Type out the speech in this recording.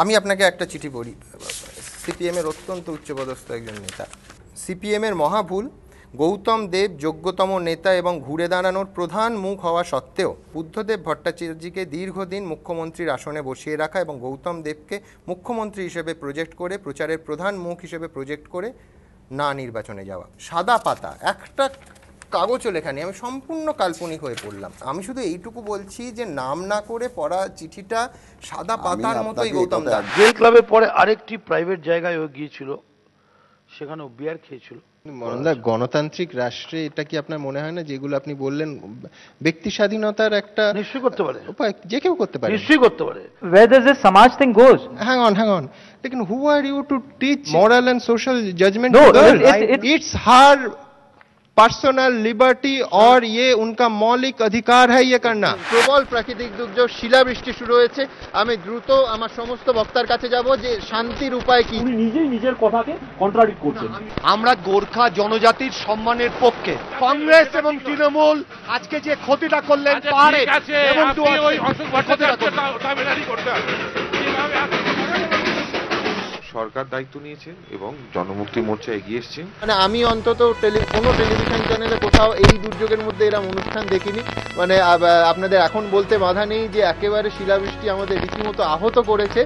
আমি আপনাকে একটা চিঠি পড়ি। সিপিএমের অত্যন্ত উচ্চপদস্থ একজন নেতা। সিপিএমের মহাভুল, গৌতম দেব যোগ্যতম নেতা এবং ঘুরে দাঁড়ানোর প্রধান মুখ হওয়া সত্ত্বেও বুদ্ধদেব ভট্টাচার্যকে দীর্ঘদিন মুখ্যমন্ত্রীর আসনে বসিয়ে রাখা এবং গৌতম দেবকে মুখ্যমন্ত্রী হিসেবে প্রজেক্ট করে, প্রচারের প্রধান মুখ হিসেবে প্রজেক্ট করে না নির্বাচনে যাওয়া। সাদা পাতা, একটা কাগজও লেখা নেই, আমি সম্পূর্ণ কাল্পনিক হয়ে পড়লাম। আমি শুধু এইটুকু বলছি যে নাম না করে পড়া চিঠিটা সাদা পাতার মতোই গৌতম দা। জেল ক্লাবের পরে আরেকটি প্রাইভেট জায়গায় ও গিয়েছিল, সেখানেও বিয়ার খেয়েছিল। মরণদা, গণতান্ত্রিক রাষ্ট্রে এটা কি আপনার মনে হয় না যেগুলো আপনি বললেন ব্যক্তি স্বাধীনতার একটা নিশ্চয়ই করতে পারে, উপায় যে কেউ করতে পারে? নিশ্চয়ই করতে পারে। Where does this Samaj thing goes? Hang on. लेकिन who are you to teach moral and social judgment No, to girls? it's It's her personal liberty और ये उनका मौलिक अधिकार है ये करना। প্রবল প্রাকৃতিক দুর্যোগ, শিলাবৃষ্টি শুরু হয়েছে। আমি দ্রুত আমার সমস্ত বক্তার কাছে যাব যে শান্তির উপায় কি। উনি নিজেই নিজের কথাকে কন্ট্রাডিক্ট করছেন। আমরা গোর্খা জনজাতির সম্মানের পক্ষে। কংগ্রেস এবং তৃণমূল আজকে যে ক্ষতিটা করলেন পাহাড়ে এবং সরকার দায়িত্ব নিয়েছে এবং জনমুক্তি মোর্চা এগিয়ে এসছে। মানে আমি অন্তত কোনো টেলিভিশন চ্যানেলে কোথাও এই দুর্যোগের মধ্যে এরকম অনুষ্ঠান দেখিনি। মানে আপনাদের এখন বলতে বাধা নেই যে একেবারে শিলাবৃষ্টি আমাদের রীতিমতো আহত করেছে।